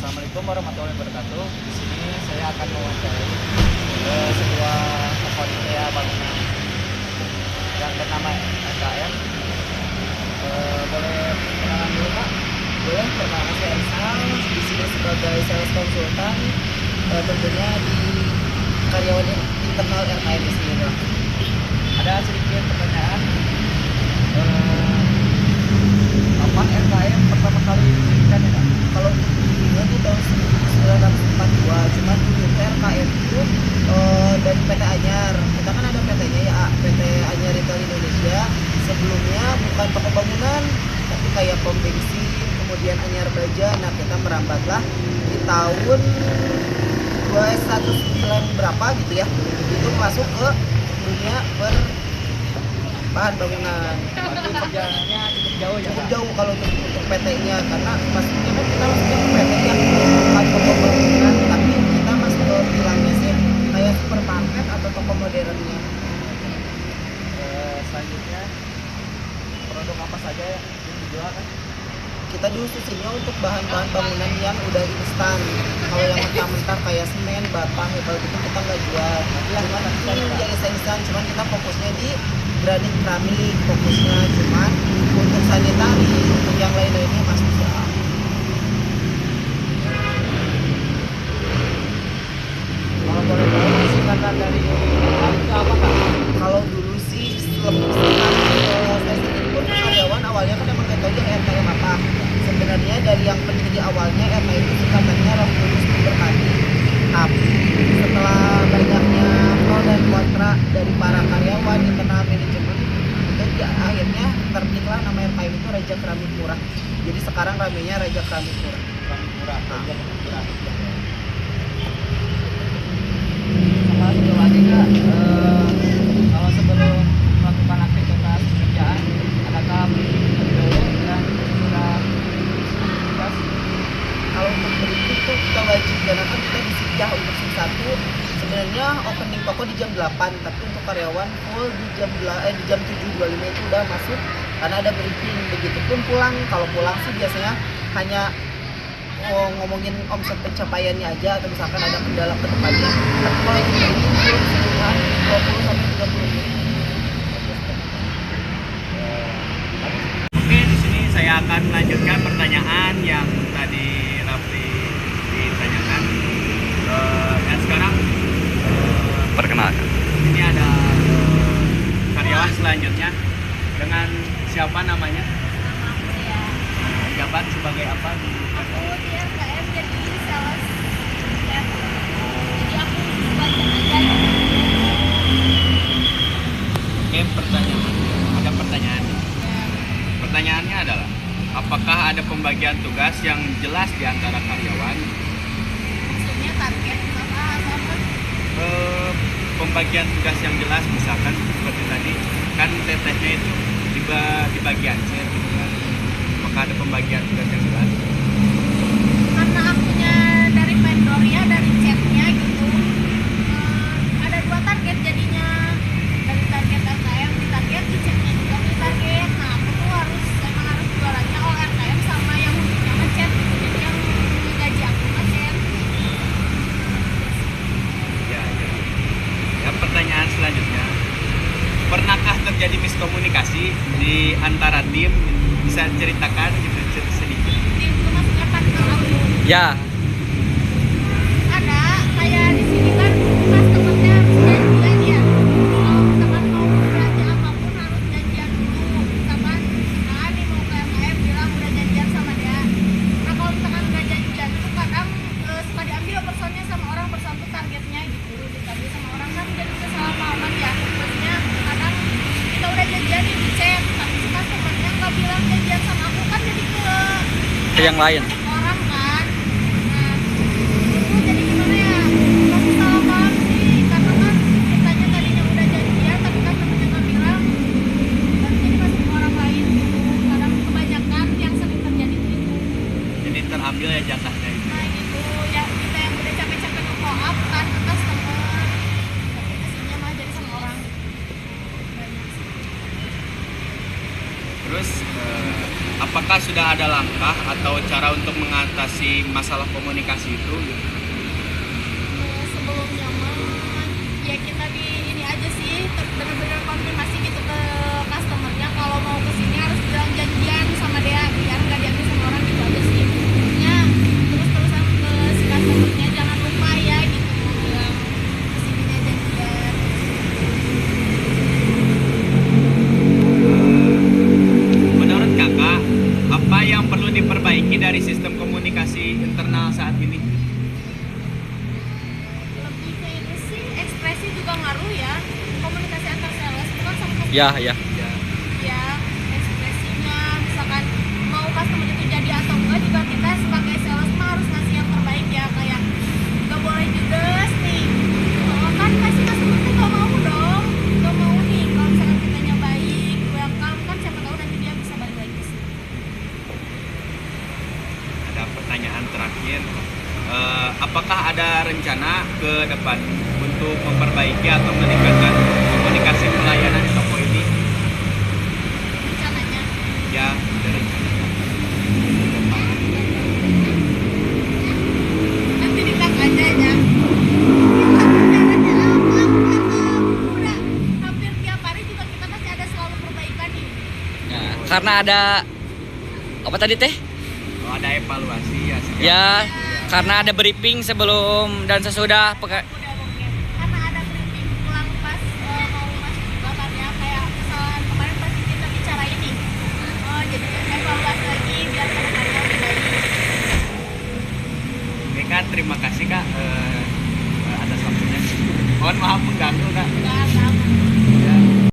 Assalamualaikum warahmatullahi wabarakatuh. Di sini saya akan mewawancarai sebuah Korea bangunan yang bernama RKM. Boleh kenalan dulu Pak? Boleh, perkenalkan saya Rizal, di sini sebagai sales konsultan, tentunya di karyawan internal RKM sendiri. Ada sedikit pertanyaan. Kapan RKM pertama kali didirikan ya Pak? Kalau untuk dirinya di tahun 1942, cuman dulu RKM itu dari PT Anyar. Kita kan ada PT-nya ya, PT Anyar Retail Indonesia. Sebelumnya bukan toko bangunan, tapi kayak pom bensin, kemudian Anyar Baja. Nah, kita merambatlah di tahun 2019 berapa gitu ya, itu masuk ke dunia bahan bangunan. Berarti perjalanannya cukup jauh ya Cukup Pak? jauh kalau untuk PT-nya, karena masuknya kan kita masuknya ke PT yang bukan toko bangunan, tapi kita masuk ke bilangnya sih kayak supermarket atau toko modernnya. Selanjutnya produk apa saja yang dijual kan? Kita dihususinya untuk bahan-bahan bangunan yang udah instan. Kalau yang mentah-mentah kayak semen, bata, hebel gitu kita nggak jual. Cuman yang instan, cuman kita fokusnya di granit keramik fokusnya. Cuman untuk sanitari, untuk yang lain-lainnya masih bisa. Kalau boleh tahu singkatan dari RKM itu apa Kak? Kalau dulu sih saya sendiri pun karyawan awalnya kan emang gak tahu ya RKM apa. Sebenarnya dari yang pendiri awalnya RKM itu singkatannya Roh Kudus Memberkati. Tapi setelah banyaknya pro dan kontra dari para karyawan, internal manajemen, itu akhirnya terbitlah nama RKM itu Raja Keramik Murah. Jadi sekarang ramenya Raja Keramik Murah. Keramik murah, Nah. keramik murah. Sama satu lagi Kak, kalau sebelum melakukan aktivitas pekerjaan, adakah briefing dulu dan sudah tugas? Kalau untuk briefing tuh kita wajib, karena kan kita di shift ya untuk shift 1 sebenarnya opening toko di jam 8, tapi untuk karyawan full di jam 7.25 itu udah masuk karena ada briefing. Begitupun pulang, kalau pulang sih biasanya hanya ngomongin omset pencapaiannya aja, atau misalkan ada kendala ke depannya. Tapi kalau itu briefing full sekitar 20 sampai 30 menit. Oke, di sini saya akan melanjutkan pertanyaan yang tadi Rafli ditanyakan. Dan sekarang perkenalkan. Ini ada karyawan selanjutnya dengan siapa namanya? Jabat sebagai apa di Aku di RKM jadi sales ya. Jadi aku banyak aja Oke, ada pertanyaan. ya. Pertanyaannya adalah, apakah ada pembagian tugas yang jelas di antara karyawan? Maksudnya target apa? Pembagian tugas yang jelas, misalkan seperti tadi kan tetehnya itu dibagi aja gitu kan. Apakah ada pembagian tugas yang jelas? Karena akunya dari vendor ya, dari chatnya gitu. Ada 2 target jadinya. Dari target RKM di target, di chatnya juga di target. Nah, aku tuh emang harus jualannya all RKM sama yang untuknya ngechat. Jadi yang gaji aku ngechat. Ya. Pertanyaan selanjutnya, pernahkah terjadi miskomunikasi di antara tim? Bisa ceritakan gitu sedikit? Tim itu maksudnya partner aku. Ya. Ada kayak di sini kan customernya harus janjian ya. Kalau misalkan mau belanja apapun harus janjian dulu. Misalkan nih mau ke MKM bilang udah janjian sama dia. Nah kalau misalkan udah janjian itu kadang suka diambil personnya sama orang, person tuh targetnya gitu. Diambil sama orang kan jadi kesalahpahaman ya. Maksudnya kadang kita udah janjian nih di chat, tapi si customernya nggak bilang janjian sama aku, kan jadi Ke yang lain. orang kan. Nah itu jadi gimana ya, masih salah paham sih, karena kan kitanya tadinya udah janjian tapi kan temennya nggak bilang, baru jadi masuk ke orang lain gitu. Kadang kebanyakan yang sering terjadi itu. Jadi terambil ya jatahnya itu. Nah itu ya, kita yang udah capek-capek nge-follow up kan ke customer, tapi kesininya mah jadi sama orang banyak sih. Terus apakah apakah sudah ada langkah atau cara untuk mengatasi masalah komunikasi itu? Sebelumnya mah ya kita di ini aja sih benar-benar konfirmasi gitu ke customernya kalau mau kesini harus bilang janjian sama dia biar nggak diambil sama orang gitu aja sih. Ya terus-terusan ke si customernya jangan lupa ya gitu bilang kesininya janjian. Menurut kakak, apa yang perlu diperbaiki dari sistem komunikasi internal saat ini? Lebih ke ini sih ekspresi juga ngaruh ya komunikasi antar sales itu kan sama customer. Ya. Ya, Ya ekspresinya misalkan mau customer itu jadi atau enggak juga kita sebagai sales mah harus ngasih yang terbaik ya kayak nggak boleh judes nih. Oh, kan pasti customer tuh nggak mau dong, nggak mau nih kalau misalkan kitanya baik welcome kan siapa tahu nanti dia bisa balik lagi sih. ada pertanyaan terakhir. Apakah ada rencana ke depan untuk memperbaiki atau meningkatkan komunikasi pelayanan di toko ini? Rencananya Ya, ada rencana. nanti ditag aja ya. Rencananya apa? Udah hampir tiap hari juga kita pasti ada selalu perbaikan nih. Nah, karena ada apa tadi teh? Kalau ada evaluasi ya sih. Ya, karena ada briefing sebelum dan sesudah